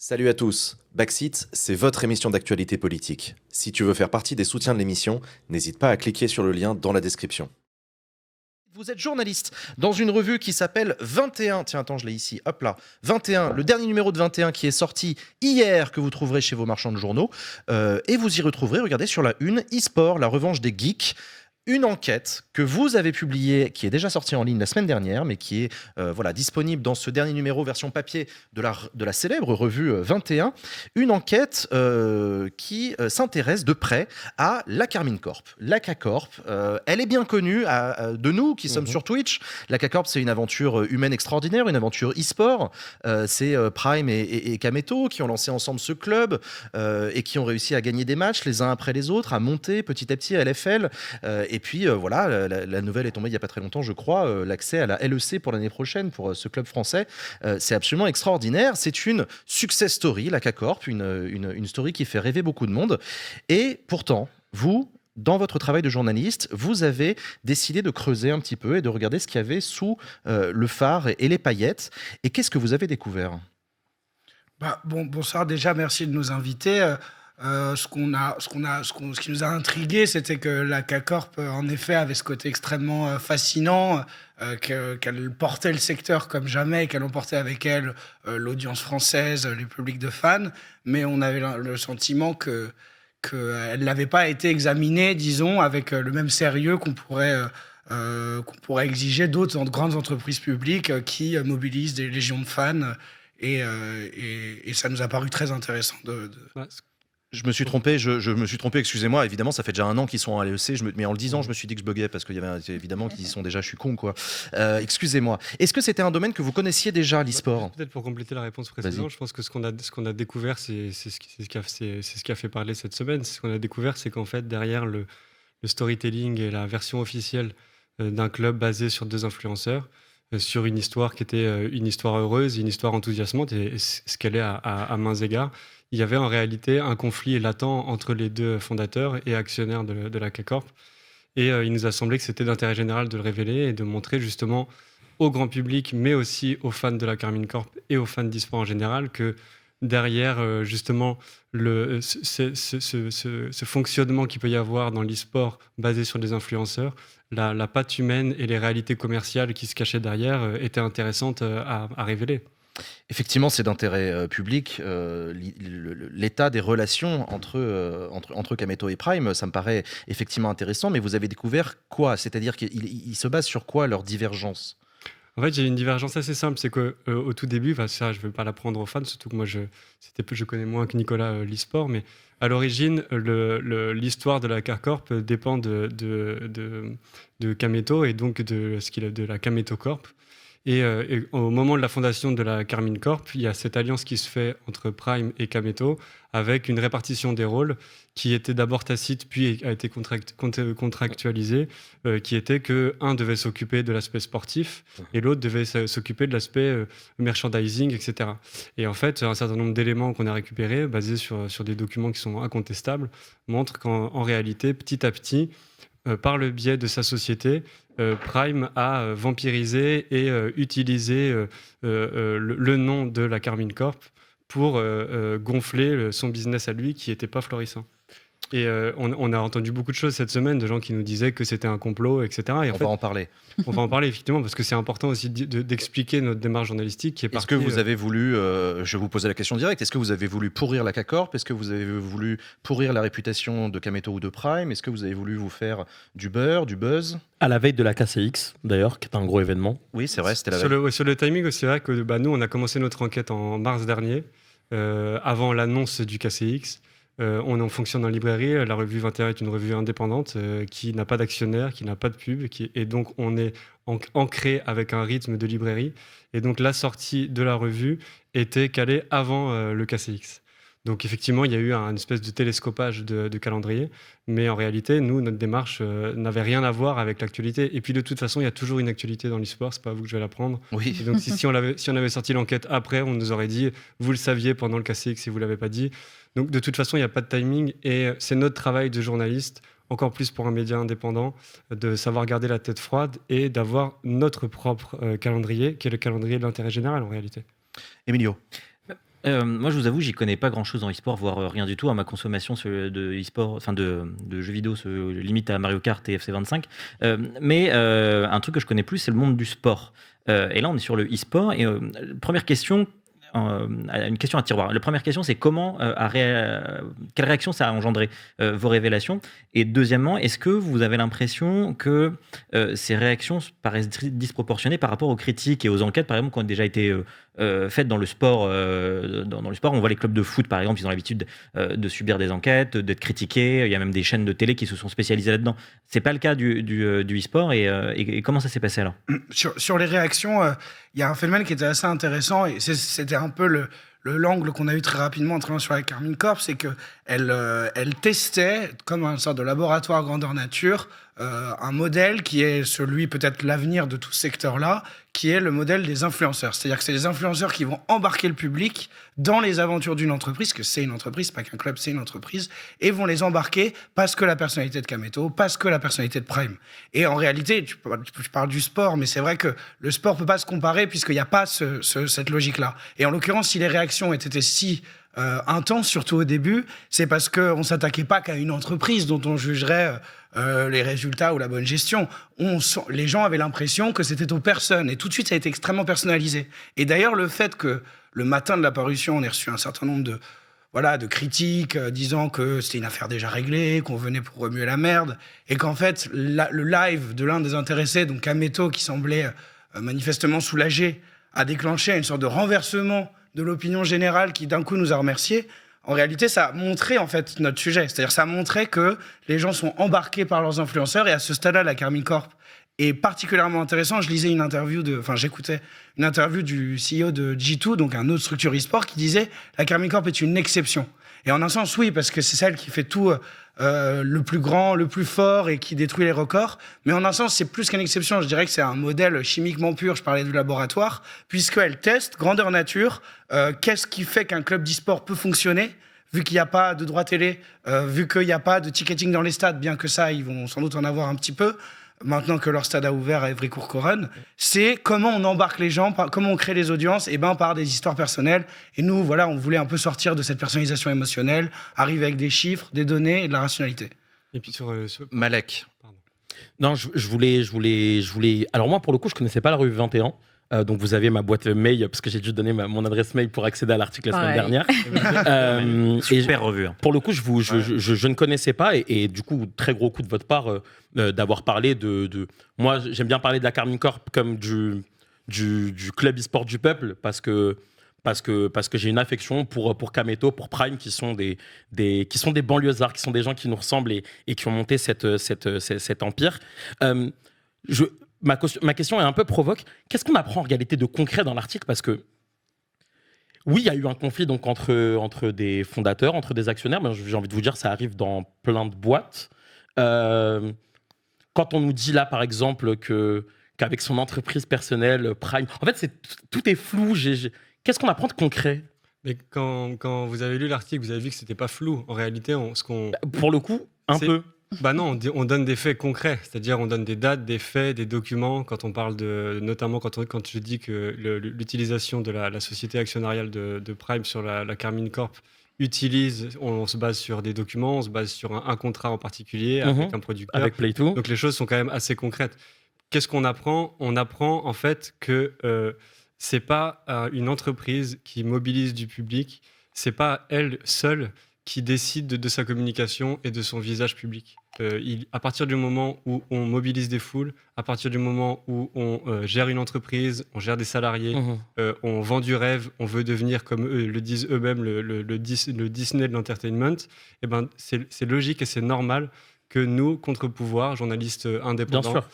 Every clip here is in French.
Salut à tous, Backseat, c'est votre émission d'actualité politique. Si tu veux faire partie des soutiens de l'émission, n'hésite pas à cliquer sur le lien dans la description. Vous êtes journaliste dans une revue qui s'appelle 21. Tiens, attends, je l'ai ici. Hop là. 21, le dernier numéro de 21 qui est sorti hier, que vous trouverez chez vos marchands de journaux. Et vous y retrouverez, regardez sur la une, e-sport, la revanche des geeks. Une enquête que vous avez publiée, qui est déjà sortie en ligne la semaine dernière, mais qui est disponible dans ce dernier numéro version papier de la célèbre revue 21. Une enquête qui s'intéresse de près à la Carmine Corp. La K-Corp, elle est bien connue de nous qui sommes sur Twitch. La K-Corp, c'est une aventure humaine extraordinaire, une aventure e-sport. C'est Prime et Kameto qui ont lancé ensemble ce club et qui ont réussi à gagner des matchs les uns après les autres, à monter petit à petit à LFL. Et puis la nouvelle est tombée il n'y a pas très longtemps, je crois, l'accès à la LEC pour l'année prochaine pour ce club français. C'est absolument extraordinaire. C'est une success story, la K-Corp, une story qui fait rêver beaucoup de monde. Et pourtant, vous, dans votre travail de journaliste, vous avez décidé de creuser un petit peu et de regarder ce qu'il y avait sous le phare et les paillettes. Et qu'est-ce que vous avez découvert ? Bonsoir, déjà, merci de nous inviter. Ce qui nous a intrigué, c'était que la K-Corp, en effet, avait ce côté extrêmement fascinant, qu'elle portait le secteur comme jamais, qu'elle emportait avec elle l'audience française, le public de fans, mais on avait le sentiment qu'elle n'avait pas été examinée, disons, avec le même sérieux qu'on pourrait exiger d'autres grandes entreprises publiques qui mobilisent des légions de fans. Et ça nous a paru très intéressant Ouais, Je me suis trompé, je me suis trompé, excusez-moi. Évidemment, ça fait déjà un an qu'ils sont à l'EC, mais en le disant, je me suis dit que je buguais parce qu'il y avait évidemment qu'ils y sont déjà, je suis con, quoi. Excusez-moi. Est-ce que c'était un domaine que vous connaissiez déjà, l'e-sport ? Peut-être pour compléter la réponse précédente, je pense que ce qu'on a découvert, c'est ce qui a fait parler cette semaine. Ce qu'on a découvert, c'est qu'en fait, derrière le storytelling et la version officielle d'un club basé sur deux influenceurs, sur une histoire qui était une histoire heureuse, une histoire enthousiasmante, et ce qu'elle est à mains égards, il y avait en réalité un conflit latent entre les deux fondateurs et actionnaires de la K-Corp. Et il nous a semblé que c'était d'intérêt général de le révéler et de montrer justement au grand public, mais aussi aux fans de la Carmine Corp et aux fans d'e-sport en général, que derrière justement ce fonctionnement qu'il peut y avoir dans l'e-sport basé sur des influenceurs, la patte humaine et les réalités commerciales qui se cachaient derrière étaient intéressantes à révéler. Effectivement, c'est d'intérêt public. L'état des relations entre Kameto et Prime, ça me paraît effectivement intéressant, mais vous avez découvert quoi ? C'est-à-dire qu'ils se basent sur quoi, leur divergence ? En fait, j'ai une divergence assez simple, c'est qu'au tout début, ça, je ne veux pas l'apprendre aux fans, surtout que moi, je connais moins que Nicolas l'e-sport, mais à l'origine, l'histoire de la K-Corp dépend de Kameto et donc de la Kameto Corp. Et au moment de la fondation de la Carmine Corp, il y a cette alliance qui se fait entre Prime et Kameto avec une répartition des rôles qui était d'abord tacite puis a été contractualisée, qui était qu'un devait s'occuper de l'aspect sportif et l'autre devait s'occuper de l'aspect merchandising, etc. Et en fait, un certain nombre d'éléments qu'on a récupérés, basés sur des documents qui sont incontestables, montrent qu'en réalité, petit à petit, par le biais de sa société, Prime a vampirisé et utilisé le nom de la Carmine Corp pour gonfler son business à lui qui n'était pas florissant. Et on a entendu beaucoup de choses cette semaine, de gens qui nous disaient que c'était un complot, etc. Et On va en parler. On va en parler, effectivement, parce que c'est important aussi d'expliquer notre démarche journalistique qui est Est-ce que vous avez voulu, je vais vous poser la question directe, est-ce que vous avez voulu pourrir la K-Corp ? Est-ce que vous avez voulu pourrir la réputation de Kameto ou de Prime ? Est-ce que vous avez voulu vous faire du beurre, du buzz ? À la veille de la KCX, d'ailleurs, qui est un gros événement. Oui, c'est vrai, c'était la veille. Sur le timing aussi, c'est vrai que nous, on a commencé notre enquête en mars dernier, avant l'annonce du KCX. On fonctionne en librairie. La revue 21 est une revue indépendante qui n'a pas d'actionnaire, qui n'a pas de pub, et donc on est ancré avec un rythme de librairie. Et donc la sortie de la revue était calée avant le KCX. Donc effectivement, il y a eu une espèce de télescopage de calendrier, mais en réalité, nous, notre démarche n'avait rien à voir avec l'actualité. Et puis de toute façon, il y a toujours une actualité dans l'e-sport, c'est pas à vous que je vais l'apprendre. Oui. Et donc si on avait sorti l'enquête après, on nous aurait dit, vous le saviez pendant le KCX et vous l'avez pas dit. Donc de toute façon, il n'y a pas de timing et c'est notre travail de journaliste, encore plus pour un média indépendant, de savoir garder la tête froide et d'avoir notre propre calendrier, qui est le calendrier de l'intérêt général en réalité. Emilio. Moi, je vous avoue, j'y connais pas grand-chose en e-sport, voire rien du tout. Ma consommation de e-sport, enfin de jeux vidéo, se limite à Mario Kart et FC25. Mais un truc que je connais plus, c'est le monde du sport. Et là, on est sur le e-sport. Et première question, une question à tiroir. La première question, c'est quelle réaction ça a engendré vos révélations? Et deuxièmement, est-ce que vous avez l'impression que ces réactions paraissent disproportionnées par rapport aux critiques et aux enquêtes, par exemple, qui ont déjà été faites dans le sport? Dans le sport, on voit les clubs de foot, par exemple, ils ont l'habitude de subir des enquêtes, d'être critiqués. Il y a même des chaînes de télé qui se sont spécialisées là-dedans. C'est pas le cas du e-sport. Et comment ça s'est passé alors? Sur les réactions, il y a un phénomène qui était assez intéressant, et c'était un peu l'angle qu'on a eu très rapidement en travaillant sur la Carmine Corp, c'est qu'elle testait, comme une sorte de laboratoire grandeur nature, un modèle qui est celui, peut-être l'avenir de tout ce secteur-là, qui est le modèle des influenceurs. C'est-à-dire que c'est les influenceurs qui vont embarquer le public dans les aventures d'une entreprise, que c'est une entreprise, pas qu'un club, c'est une entreprise, et vont les embarquer parce que la personnalité de Kameto, parce que la personnalité de Prime. Et en réalité, tu parles du sport, mais c'est vrai que le sport peut pas se comparer puisqu'il n'y a pas cette logique-là. Et en l'occurrence, si les réactions ont été si intenses, surtout au début, c'est parce qu'on ne s'attaquait pas qu'à une entreprise dont on jugerait les résultats ou la bonne gestion. Les gens avaient l'impression que c'était aux personnes, et tout de suite, ça a été extrêmement personnalisé. Et d'ailleurs, le fait que le matin de la parution, on ait reçu un certain nombre de critiques disant que c'était une affaire déjà réglée, qu'on venait pour remuer la merde, et qu'en fait, le live de l'un des intéressés, donc Kameto, qui semblait manifestement soulagé, a déclenché une sorte de renversement de l'opinion générale qui, d'un coup, nous a remerciés. En réalité, ça a montré, en fait, notre sujet. C'est-à-dire, ça a montré que les gens sont embarqués par leurs influenceurs, et à ce stade-là, la Carmine Corp est particulièrement intéressant. J'écoutais une interview du CEO de G2, donc un autre structure e-sport, qui disait « La Carmine Corp est une exception ». Et en un sens, oui, parce que c'est celle qui fait tout le plus grand, le plus fort et qui détruit les records. Mais en un sens, c'est plus qu'une exception. Je dirais que c'est un modèle chimiquement pur. Je parlais du laboratoire, puisqu'elle teste, grandeur nature, qu'est-ce qui fait qu'un club d'e-sport peut fonctionner, vu qu'il n'y a pas de droit télé, vu qu'il n'y a pas de ticketing dans les stades, bien que ça, ils vont sans doute en avoir un petit peu, maintenant que leur stade a ouvert à Évry-Courcouronnes, c'est comment on embarque les gens, comment on crée les audiences, et par des histoires personnelles. Et nous, voilà, on voulait un peu sortir de cette personnalisation émotionnelle, arriver avec des chiffres, des données et de la rationalité. Et puis Malek. Pardon. Non, je voulais. Alors moi, pour le coup, je connaissais pas la revue 21. Donc vous avez ma boîte mail, parce que j'ai dû donner mon adresse mail pour accéder à l'article la semaine dernière. Super revue. Pour le coup, je ne connaissais pas, et du coup, très gros coup de votre part d'avoir parlé de... Moi, j'aime bien parler de la Carmine Corp comme du club e-sport du peuple, parce que j'ai une affection pour Kameto, pour Prime, qui sont des banlieusards, qui sont des gens qui nous ressemblent et qui ont monté cet empire. Ma question est un peu provoque. Qu'est-ce qu'on apprend en réalité de concret dans l'article? Parce que oui, il y a eu un conflit donc entre des fondateurs, entre des actionnaires, mais j'ai envie de vous dire, ça arrive dans plein de boîtes. Quand on nous dit là, par exemple, qu'avec son entreprise personnelle, Prime... En fait, tout est flou. Qu'est-ce qu'on apprend de concret? Mais quand vous avez lu l'article, vous avez vu que c'était pas flou. En réalité, pour le coup, un peu. Bah non, on donne des faits concrets, c'est-à-dire on donne des dates, des faits, des documents. Quand on parle notamment quand je dis que l'utilisation de la société actionnariale de Prime sur la Carmine Corp on se base sur des documents, on se base sur un contrat en particulier avec un producteur. Avec Play2. Donc les choses sont quand même assez concrètes. Qu'est-ce qu'on apprend? On apprend en fait que c'est pas une entreprise qui mobilise du public, c'est pas elle seule qui décide de sa communication et de son visage public. À partir du moment où on mobilise des foules, à partir du moment où on gère une entreprise, on gère des salariés, on vend du rêve, on veut devenir, comme eux le disent eux-mêmes, le Disney de l'entertainment, et c'est logique et c'est normal que nous, contre-pouvoir, journalistes indépendants,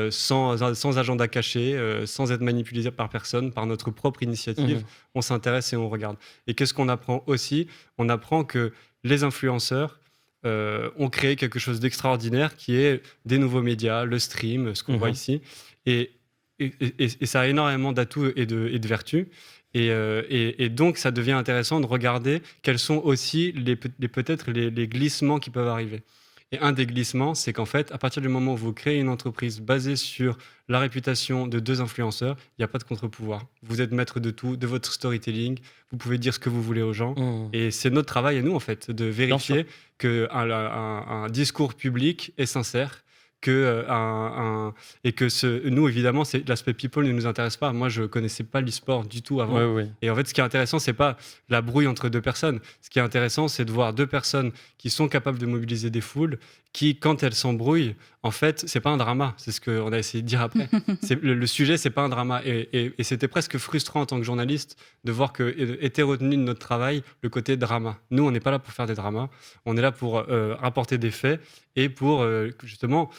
sans agenda caché, sans être manipulés par personne, par notre propre initiative, on s'intéresse et on regarde. Et qu'est-ce qu'on apprend aussi? On apprend que les influenceurs ont créé quelque chose d'extraordinaire qui est des nouveaux médias, le stream, ce qu'on voit ici. Et ça a énormément d'atouts et de vertus. Et donc, ça devient intéressant de regarder quels sont aussi peut-être les glissements qui peuvent arriver. Et un des glissements, c'est qu'en fait, à partir du moment où vous créez une entreprise basée sur la réputation de 2 influenceurs, il n'y a pas de contre-pouvoir. Vous êtes maître de tout, de votre storytelling, vous pouvez dire ce que vous voulez aux gens. Et c'est notre travail à nous, en fait, de vérifier qu'un un discours public est sincère. Et que nous, évidemment, l'aspect people ne nous intéresse pas. Moi, je ne connaissais pas l'e-sport du tout avant. Et en fait, ce qui est intéressant, ce n'est pas la brouille entre 2 personnes. Ce qui est intéressant, c'est de voir 2 personnes qui sont capables de mobiliser des foules, qui, quand elles s'embrouillent, en fait, ce n'est pas un drama. C'est ce qu'on a essayé de dire après. Le sujet, ce n'est pas un drama. Et c'était presque frustrant en tant que journaliste de voir qu'était retenu de notre travail le côté drama. Nous, on n'est pas là pour faire des dramas. On est là pour rapporter des faits et pour, justement,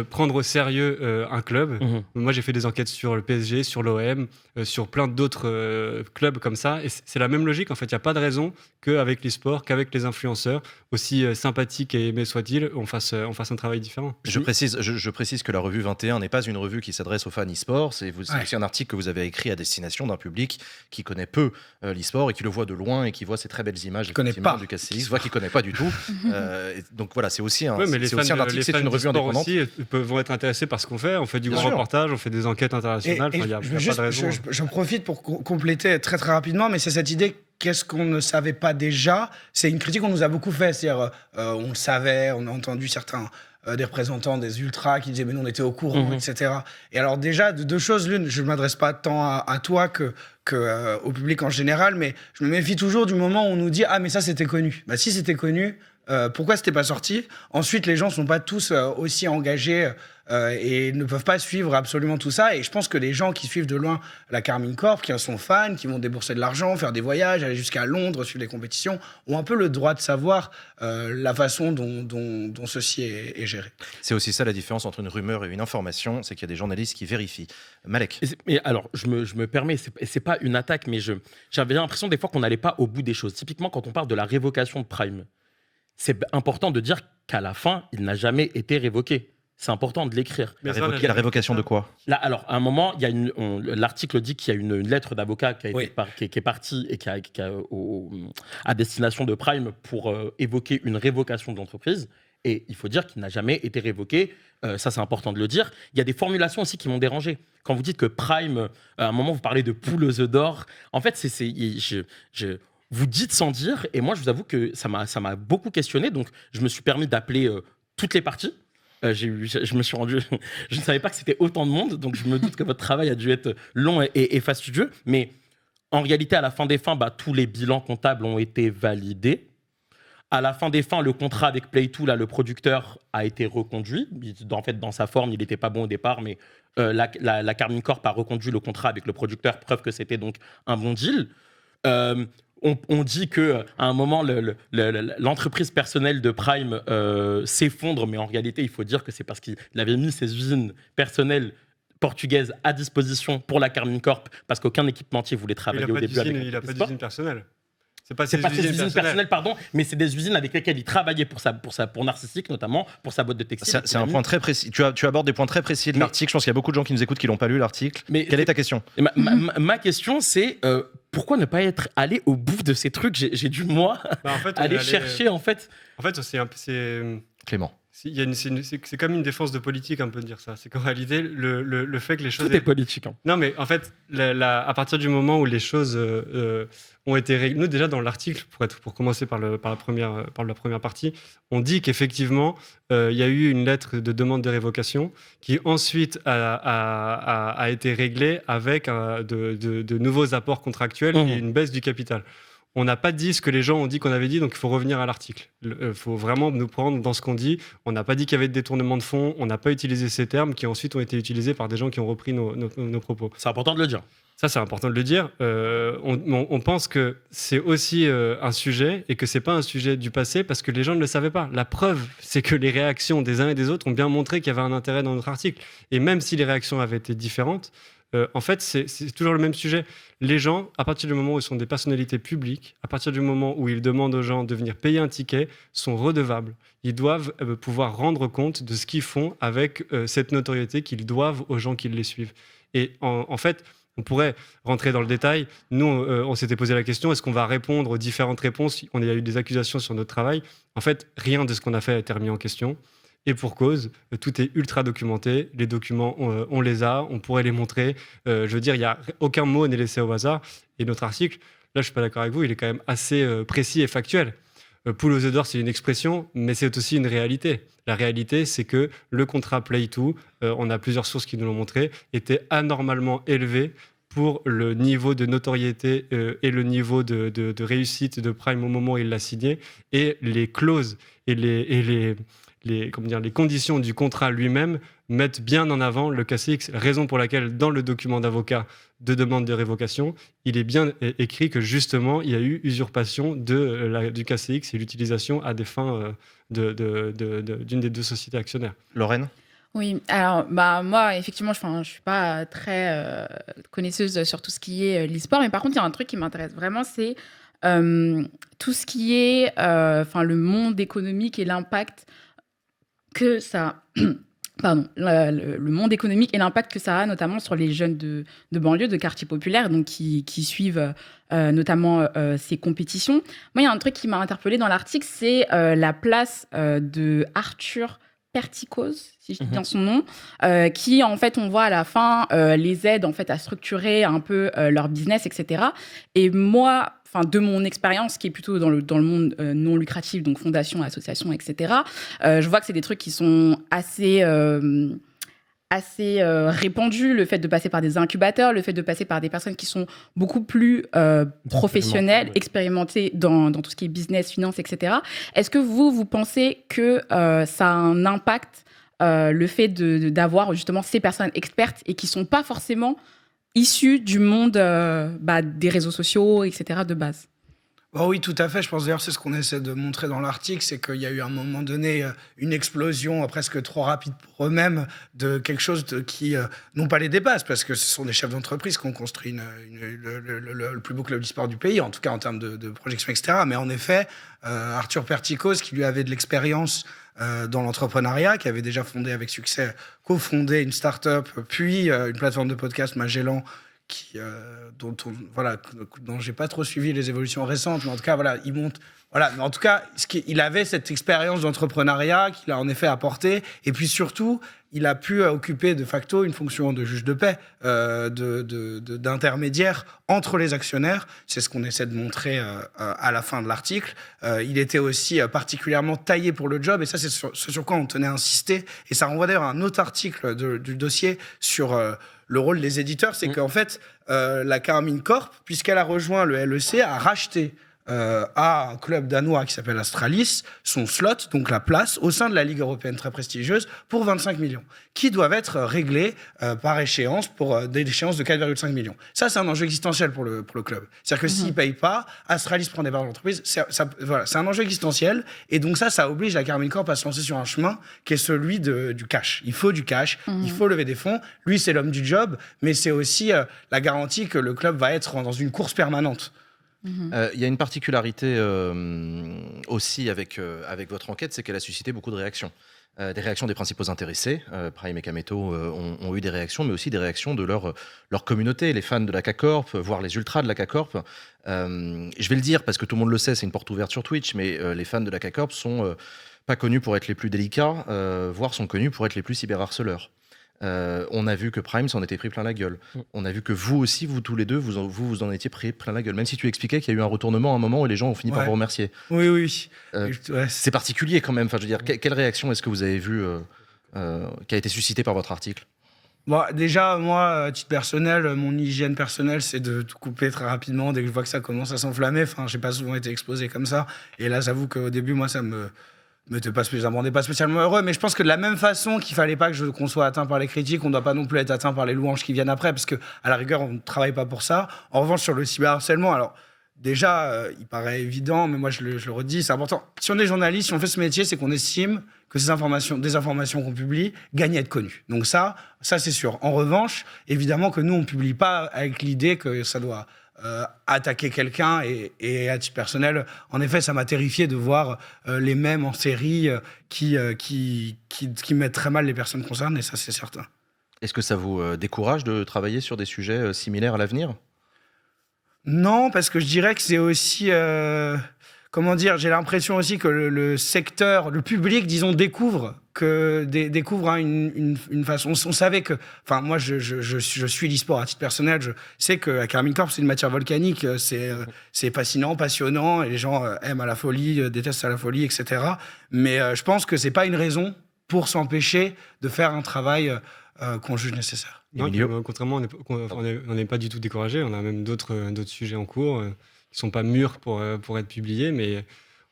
prendre au sérieux un club. Moi, j'ai fait des enquêtes sur le PSG, sur l'OM, sur plein d'autres clubs comme ça. Et c'est la même logique, en fait. Il n'y a pas de raison qu'avec l'e-sport, qu'avec les influenceurs, aussi sympathiques et aimés soient-ils, on fasse un travail différent. Je précise que la revue 21 n'est pas une revue qui s'adresse aux fans e-sport. C'est aussi un article que vous avez écrit à destination d'un public qui connaît peu l'e-sport et qui le voit de loin et qui voit ces très belles images du KCX, qui ne connaît pas du tout. Donc voilà, c'est aussi un article, c'est une revue indépendante. Aussi vont être intéressés par ce qu'on fait. On fait du grand reportage, on fait des enquêtes internationales. Il n'y a pas de raison. J'en profite pour compléter très très rapidement, mais c'est cette idée. Qu'est-ce qu'on ne savait pas déjà? C'est une critique qu'on nous a beaucoup faite. C'est-à-dire, on le savait, on a entendu certains des représentants des ultras qui disaient mais nous on était au courant, etc. Et alors déjà, de 2 choses l'une, je ne m'adresse pas tant à toi que au public en général, mais je me méfie toujours du moment où on nous dit ah mais ça c'était connu. Bah si c'était connu, pourquoi c'était pas sorti? Ensuite, les gens sont pas tous aussi engagés et ne peuvent pas suivre absolument tout ça. Et je pense que les gens qui suivent de loin la Carmine Corp, qui en sont fans, qui vont débourser de l'argent, faire des voyages, aller jusqu'à Londres, suivre les compétitions, ont un peu le droit de savoir la façon dont ceci est géré. C'est aussi ça la différence entre une rumeur et une information, c'est qu'il y a des journalistes qui vérifient. Malek. Mais alors, je me permets, c'est pas une attaque, mais j'avais l'impression des fois qu'on n'allait pas au bout des choses. Typiquement, quand on parle de la révocation de Prime, c'est important de dire qu'à la fin, il n'a jamais été révoqué. C'est important de l'écrire. Mais la révocation de quoi? Là, alors, à un moment, l'article dit qu'il y a une lettre d'avocat qui est partie et qui à destination de Prime pour évoquer une révocation de l'entreprise. Et il faut dire qu'il n'a jamais été révoqué. Ça, c'est important de le dire. Il y a des formulations aussi qui m'ont dérangé. Quand vous dites que Prime, à un moment, vous parlez de poule aux œufs d'or. En fait, vous dites sans dire, et moi je vous avoue que ça m'a beaucoup questionné, donc je me suis permis d'appeler toutes les parties. Je me suis rendu, je ne savais pas que c'était autant de monde, donc je me doute que votre travail a dû être long et fastidieux, mais en réalité à la fin des fins, tous les bilans comptables ont été validés. À la fin des fins, le contrat avec Play2, là, le producteur a été reconduit. En fait, dans sa forme, il n'était pas bon au départ, mais la Carmine Corp a reconduit le contrat avec le producteur, preuve que c'était donc un bon deal. On dit qu'à un moment, l'entreprise personnelle de Prime s'effondre, mais en réalité, il faut dire que c'est parce qu'il avait mis ses usines personnelles portugaises à disposition pour la Carmine Corp, parce qu'aucun équipementier voulait travailler au début avec il n'a pas d'usine personnelle. C'est pas ses usines personnelles, pardon, mais c'est des usines avec lesquelles il travaillait pour Narcissique, notamment, pour sa boîte de textile. C'est un point très précis. Tu abordes des points très précis de l'article. Je pense qu'il y a beaucoup de gens qui nous écoutent qui n'ont pas lu l'article. Quelle est ta question? Ma question, c'est pourquoi ne pas être allé au bout de ces trucs? J'ai dû, moi, aller chercher, en fait. En fait, c'est Clément. C'est comme une défense de politique un peu de dire ça. C'est qu'en réalité, le fait que les choses... Tout est politique. Non, mais en fait, à partir du moment où les choses ont été réglées... Nous, déjà, dans l'article, pour commencer par la première partie, on dit qu'effectivement, il y a eu une lettre de demande de révocation qui ensuite a été réglée avec de nouveaux apports contractuels et une baisse du capital. On n'a pas dit ce que les gens ont dit qu'on avait dit, donc il faut revenir à l'article. Il faut vraiment nous prendre dans ce qu'on dit. On n'a pas dit qu'il y avait des détournements de fonds, on n'a pas utilisé ces termes qui ensuite ont été utilisés par des gens qui ont repris nos propos. C'est important de le dire. Ça, c'est important de le dire. On pense que c'est aussi un sujet et que c'est pas un sujet du passé parce que les gens ne le savaient pas. La preuve, c'est que les réactions des uns et des autres ont bien montré qu'il y avait un intérêt dans notre article. Et même si les réactions avaient été différentes, en fait, c'est toujours le même sujet. Les gens, à partir du moment où ils sont des personnalités publiques, à partir du moment où ils demandent aux gens de venir payer un ticket, sont redevables. Ils doivent pouvoir rendre compte de ce qu'ils font avec cette notoriété qu'ils doivent aux gens qui les suivent. Et en fait, On pourrait rentrer dans le détail. Nous, on s'était posé la question, est-ce qu'on va répondre aux différentes réponses? On a eu des accusations sur notre travail. En fait, rien de ce qu'on a fait a été remis en question. Et pour cause, tout est ultra documenté. Les documents, on les a, on pourrait les montrer. Je veux dire, il n'y a aucun mot n'est laissé au hasard. Et notre article, là, je ne suis pas d'accord avec vous, il est quand même assez précis et factuel. Poule aux œufs d'or, c'est une expression, mais c'est aussi une réalité. La réalité, c'est que le contrat Play2, on a plusieurs sources qui nous l'ont montré, était anormalement élevé pour le niveau de notoriété et le niveau de réussite de Prime au moment où il l'a signé, et les clauses et les conditions du contrat lui-même mettent bien en avant le KCX, raison pour laquelle dans le document d'avocat de demande de révocation, il est bien écrit que justement il y a eu usurpation du KCX et l'utilisation à des fins d'une des deux sociétés actionnaires. Lorraine? Oui, alors moi, effectivement, je ne suis pas très connaisseuse sur tout ce qui est l'e-sport, mais par contre, il y a un truc qui m'intéresse vraiment, c'est tout ce qui est le monde économique et l'impact que ça... Pardon, le monde économique et l'impact que ça a notamment sur les jeunes de banlieue, de quartiers populaires, donc qui suivent notamment ces compétitions. Moi, il y a un truc qui m'a interpellée dans l'article, c'est la place de Arthur Perticos, si je dis bien son nom, qui, en fait, on voit à la fin, les aide en fait, à structurer un peu leur business, etc. Et moi, de mon expérience, qui est plutôt dans le monde non lucratif, donc fondation, association, etc., je vois que c'est des trucs qui sont assez répandus, le fait de passer par des incubateurs, le fait de passer par des personnes qui sont beaucoup plus professionnelles, expérimentées dans tout ce qui est business, finance, etc. Est-ce que vous pensez que ça a un impact, le fait d'avoir justement ces personnes expertes et qui ne sont pas forcément issus du monde des réseaux sociaux, etc. de base? Oui, tout à fait. Je pense d'ailleurs c'est ce qu'on essaie de montrer dans l'article, c'est qu'il y a eu à un moment donné une explosion presque trop rapide pour eux-mêmes de quelque chose qui non pas les dépasse, parce que ce sont des chefs d'entreprise qui ont construit le plus beau club d'e-sport du pays, en tout cas en termes de projection, etc. Mais en effet, Arthur Perticos, qui lui avait de l'expérience dans l'entrepreneuriat, qui avait déjà fondé avec succès, cofondé une start-up, puis une plateforme de podcast, Magellan, dont j'ai pas trop suivi les évolutions récentes, mais en tout cas, il monte. Voilà, mais en tout cas, il avait cette expérience d'entrepreneuriat qu'il a en effet apporté, et puis surtout, il a pu occuper de facto une fonction de juge de paix, d'intermédiaire entre les actionnaires. C'est ce qu'on essaie de montrer à la fin de l'article. Il était aussi particulièrement taillé pour le job, et ça, c'est sur quoi on tenait à insister. Et ça renvoie d'ailleurs à un autre article du dossier sur le rôle des éditeurs. C'est qu'en fait, la Carmine Corp, puisqu'elle a rejoint le LEC, a racheté à un club danois qui s'appelle Astralis, son slot, donc la place, au sein de la Ligue européenne très prestigieuse, pour 25 millions, qui doivent être réglés par échéance pour des échéances de 4,5 millions. Ça, c'est un enjeu existentiel pour le club. C'est-à-dire que s'ils ne payent pas, Astralis prend des parts de l'entreprise. C'est un enjeu existentiel. Et donc ça oblige la Carmine Corp à se lancer sur un chemin qui est celui du cash. Il faut du cash, il faut lever des fonds. Lui, c'est l'homme du job, mais c'est aussi la garantie que le club va être dans une course permanente. Il y a une particularité aussi avec votre enquête, c'est qu'elle a suscité beaucoup de réactions. Des réactions des principaux intéressés. Prime et Kameto ont eu des réactions, mais aussi des réactions de leur communauté, les fans de la CACorp, voire les ultras de la CACorp. Je vais le dire parce que tout le monde le sait, c'est une porte ouverte sur Twitch, mais les fans de la CACorp sont pas connus pour être les plus délicats, voire sont connus pour être les plus cyberharceleurs. On a vu que Prime s'en était pris plein la gueule. On a vu que vous aussi, vous tous les deux, vous en étiez pris plein la gueule. Même si tu expliquais qu'il y a eu un retournement à un moment où les gens ont fini par vous remercier. Oui. C'est particulier quand même. Enfin, je veux dire, quelle réaction est-ce que vous avez vue qui a été suscitée par votre article? Déjà, moi, à titre personnel, mon hygiène personnelle, c'est de tout couper très rapidement dès que je vois que ça commence à s'enflammer. Enfin, j'ai pas souvent été exposé comme ça. Et là, j'avoue qu'au début, moi, ça me rendait pas spécialement heureux, mais je pense que de la même façon qu'il fallait pas qu'on soit atteint par les critiques, on doit pas non plus être atteint par les louanges qui viennent après, parce que à la rigueur, on ne travaille pas pour ça. En revanche, sur le cyberharcèlement, alors déjà, il paraît évident, mais moi je le redis, c'est important. Si on est journaliste, si on fait ce métier, c'est qu'on estime que des informations qu'on publie gagnent à être connues. Donc ça c'est sûr. En revanche, évidemment que nous, on publie pas avec l'idée que ça doit attaquer quelqu'un, et à titre personnel, en effet, ça m'a terrifié de voir les mèmes en série qui mettent très mal les personnes concernées, ça c'est certain. Est-ce que ça vous décourage de travailler sur des sujets similaires à l'avenir? Non, parce que je dirais que c'est aussi... comment dire, j'ai l'impression aussi que le secteur, le public, disons, découvre une façon. On savait que, enfin, moi, je suis l'e-sport à titre personnel. Je sais que la Karmine Corp, c'est une matière volcanique. C'est fascinant, passionnant, et les gens aiment à la folie, détestent à la folie, etc. Mais je pense que c'est pas une raison pour s'empêcher de faire un travail qu'on juge nécessaire. Non, Emilio? contrairement, on n'est pas du tout découragé. On a même d'autres sujets en cours qui sont pas mûrs pour être publiés, mais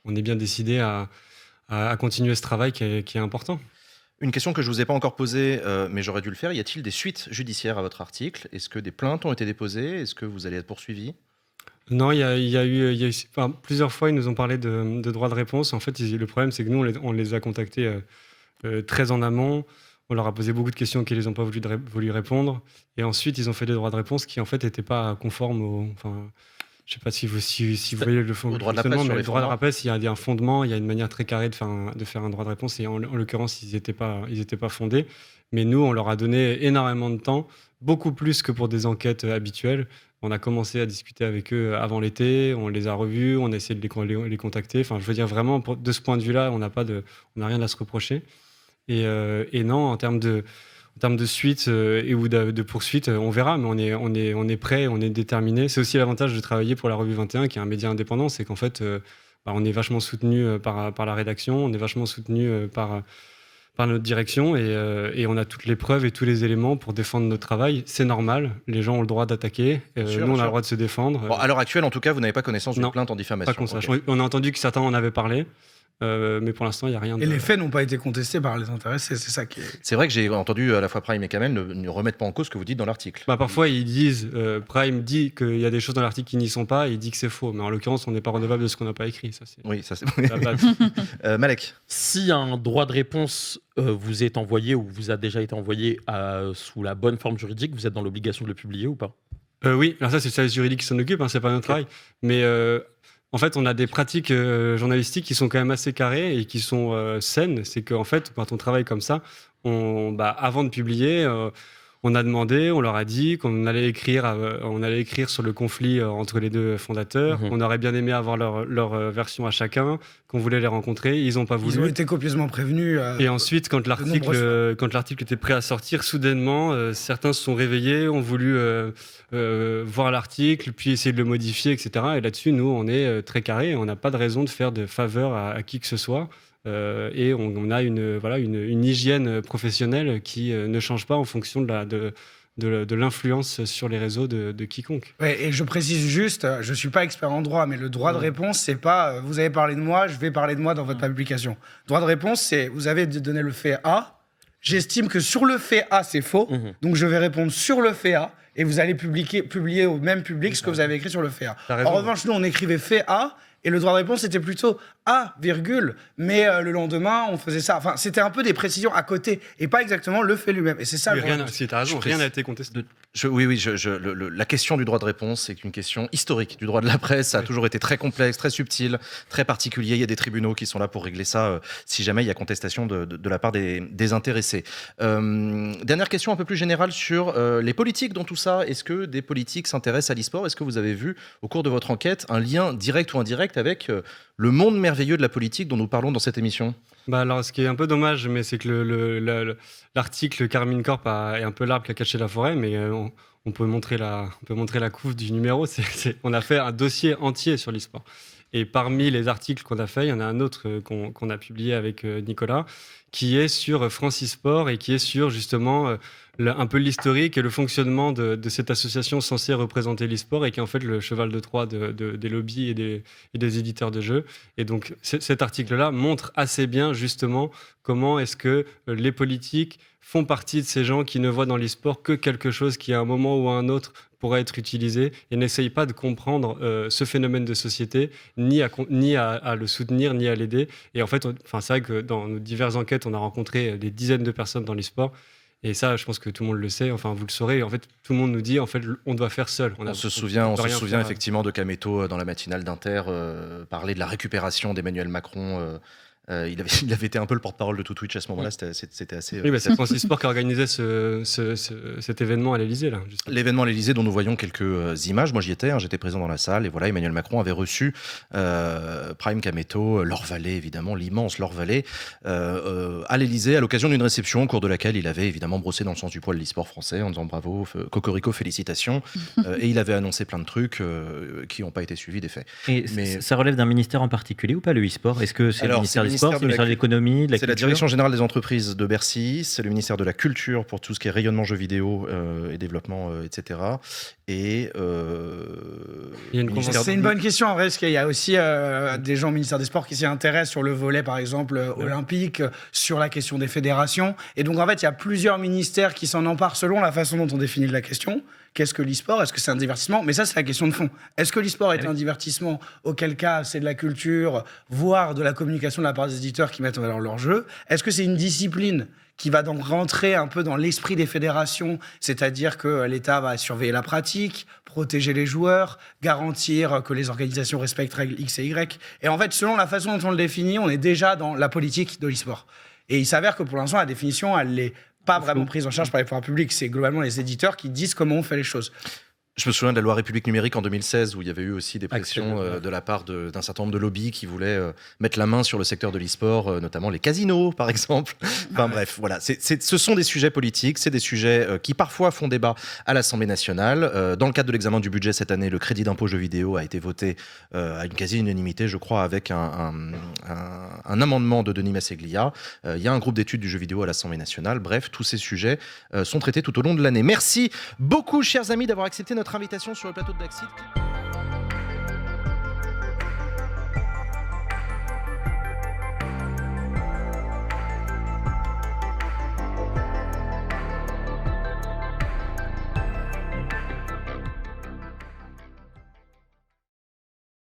on est bien décidé à continuer ce travail qui est important. Une question que je ne vous ai pas encore posée, mais j'aurais dû le faire. Y a-t-il des suites judiciaires à votre article? Est-ce que des plaintes ont été déposées? Est-ce que vous allez être poursuivi? Non, il y a eu enfin, plusieurs fois, ils nous ont parlé de droits de réponse. En fait, le problème, c'est que nous, on les a contactés très en amont. On leur a posé beaucoup de questions auxquelles ils n'ont pas voulu répondre. Et ensuite, ils ont fait des droits de réponse qui, en fait, n'étaient pas conformes au... Enfin, je ne sais pas si vous voyez le Au droit de la presse, sur mais les le droit de la formats. presse, il y a un fondement, il y a une manière très carrée de faire un droit de réponse. Et en l'occurrence, ils n'étaient pas fondés. Mais nous, on leur a donné énormément de temps, beaucoup plus que pour des enquêtes habituelles. On a commencé à discuter avec eux avant l'été, on les a revus, on a essayé de les contacter. Enfin, je veux dire, vraiment, de ce point de vue-là, on n'a rien à se reprocher. Et non, en termes de suite ou de poursuite, on verra, mais on est prêt, on est déterminé. C'est aussi l'avantage de travailler pour la Revue 21, qui est un média indépendant, c'est qu'en fait, on est vachement soutenu par la rédaction, on est vachement soutenu par notre direction, et on a toutes les preuves et tous les éléments pour défendre notre travail. C'est normal, les gens ont le droit d'attaquer, sûr, nous on a sûr. le droit de se défendre. Bon, à l'heure actuelle, en tout cas, vous n'avez pas connaissance d'une Non, plainte en Pas diffamation. qu'on sache. Ok. On a entendu que certains en avaient parlé, mais pour l'instant, il n'y a rien de... Et les faits n'ont pas été contestés par les intéressés, c'est ça qui est... C'est vrai que j'ai entendu à la fois Prime et Kamel ne remettent pas en cause ce que vous dites dans l'article. Parfois, ils disent, Prime dit qu'il y a des choses dans l'article qui n'y sont pas, et il dit que c'est faux. Mais en l'occurrence, on n'est pas redevable de ce qu'on n'a pas écrit. Ça, c'est Oui, ça c'est. la base. Malek, Si un droit de réponse vous est envoyé ou vous a déjà été envoyé sous la bonne forme juridique, vous êtes dans l'obligation de le publier ou pas? Oui, alors ça, c'est le service juridique qui s'en occupe, c'est pas notre travail. Mais en fait, on a des pratiques journalistiques qui sont quand même assez carrées et qui sont saines. C'est qu'en fait, quand on travaille comme ça, avant de publier, on a demandé, on leur a dit qu'on allait écrire sur le conflit entre les deux fondateurs. Mhm. On aurait bien aimé avoir leur version à chacun, qu'on voulait les rencontrer. Ils n'ont pas voulu. Ils ont été copieusement prévenus. Et ensuite, quand l'article était prêt à sortir, soudainement, certains se sont réveillés, ont voulu voir l'article, puis essayer de le modifier, etc. Et là-dessus, nous, on est très carré. On n'a pas de raison de faire de faveur à qui que ce soit. Et on a une hygiène professionnelle qui ne change pas en fonction de l'influence sur les réseaux de quiconque. Ouais, et je précise juste, je ne suis pas expert en droit, mais le droit de réponse, c'est pas vous avez parlé de moi, je vais parler de moi dans votre publication. Droit de réponse, c'est vous avez donné le fait A, j'estime que sur le fait A, c'est faux, donc je vais répondre sur le fait A, et vous allez publier au même public ce que vous avez écrit sur le fait A. T'as raison. En revanche, nous, on écrivait fait A, et le droit de réponse, c'était plutôt A, virgule, mais le lendemain, on faisait ça. Enfin, c'était un peu des précisions à côté, et pas exactement le fait lui-même. Et c'est ça Oui, le droit de réponse. si, t'as raison, rien n'a été contesté. la question du droit de réponse, c'est une question historique du droit de la presse. Ça a toujours été très complexe, très subtil, très particulier. Il y a des tribunaux qui sont là pour régler ça si jamais il y a contestation de la part des intéressés. Dernière question un peu plus générale sur les politiques dans tout ça. Est-ce que des politiques s'intéressent à l'e-sport? Est-ce que vous avez vu au cours de votre enquête un lien direct ou indirect avec le monde merveilleux de la politique dont nous parlons dans cette émission? Alors, ce qui est un peu dommage, mais c'est que l'article Karmine Corp est un peu l'arbre qui a caché la forêt, mais on peut montrer la couve du numéro. On a fait un dossier entier sur l'e-sport. Et parmi les articles qu'on a fait, il y en a un autre qu'on a publié avec Nicolas, qui est sur France e-sport et qui est sur justement un peu l'historique et le fonctionnement de cette association censée représenter l'e-sport et qui est en fait le cheval de Troie des lobbies et des éditeurs de jeux. Et donc cet article-là montre assez bien justement comment est-ce que les politiques font partie de ces gens qui ne voient dans l'e-sport que quelque chose qui à un moment ou à un autre pourrait être utilisé et n'essayent pas de comprendre ce phénomène de société, ni à le soutenir, ni à l'aider. Et en fait, c'est vrai que dans nos diverses enquêtes, on a rencontré des dizaines de personnes dans l'e-sport. Et ça, je pense que tout le monde le sait, enfin vous le saurez. En fait, tout le monde nous dit, en fait, on doit faire seul. On se souvient effectivement de Kameto dans la matinale d'Inter parler de la récupération d'Emmanuel Macron Il avait été un peu le porte-parole de tout Twitch à ce moment-là. C'était assez. Oui, c'est France eSport qui a organisé cet événement à l'Elysée, là. Justement. L'événement à l'Elysée dont nous voyons quelques images. Moi, j'y étais, j'étais présent dans la salle. Et voilà, Emmanuel Macron avait reçu Prime Kameto, Laure Vallée, évidemment, l'immense Laure Vallée, à l'Elysée, à l'occasion d'une réception au cours de laquelle il avait évidemment brossé dans le sens du poil l'e-sport français en disant bravo, cocorico, félicitations. Et il avait annoncé plein de trucs qui n'ont pas été suivis des faits. Et ça relève d'un ministère en particulier ou pas, le e-sport? Est-ce que c'est le ministère des Sports, c'est le ministère de l'économie, de la culture? C'est la Direction générale des entreprises de Bercy, c'est le ministère de la Culture pour tout ce qui est rayonnement jeux vidéo et développement, etc. Et c'est une bonne question en vrai, parce qu'il y a aussi des gens au ministère des Sports qui s'y intéressent sur le volet, par exemple, olympique, sur la question des fédérations. Et donc, en fait, il y a plusieurs ministères qui s'en emparent selon la façon dont on définit la question. Qu'est-ce que l'e-sport? Est-ce que c'est un divertissement? Mais ça, c'est la question de fond. Est-ce que l'e-sport est un divertissement? Auquel cas, c'est de la culture, voire de la communication de la part des éditeurs qui mettent en valeur leur jeu. Est-ce que c'est une discipline qui va donc rentrer un peu dans l'esprit des fédérations, c'est-à-dire que l'État va surveiller la pratique, protéger les joueurs, garantir que les organisations respectent règles X et Y. Et en fait, selon la façon dont on le définit, on est déjà dans la politique de l'e-sport. Et il s'avère que pour l'instant, la définition, elle n'est pas vraiment prise en charge par les pouvoirs publics. C'est globalement les éditeurs qui disent comment on fait les choses. Je me souviens de la loi République numérique en 2016 où il y avait eu aussi des pressions de la part d'un certain nombre de lobbies qui voulaient mettre la main sur le secteur de l'e-sport, notamment les casinos par exemple. Enfin bref, voilà. Ce sont des sujets politiques, c'est des sujets qui parfois font débat à l'Assemblée nationale. Dans le cadre de l'examen du budget cette année, le crédit d'impôt jeux vidéo a été voté à une quasi-unanimité, je crois, avec un amendement de Denis Masseglia. Il y a un groupe d'études du jeu vidéo à l'Assemblée nationale. Bref, tous ces sujets sont traités tout au long de l'année. Merci beaucoup, chers amis, d'avoir accepté notre invitation sur le plateau de Daxit.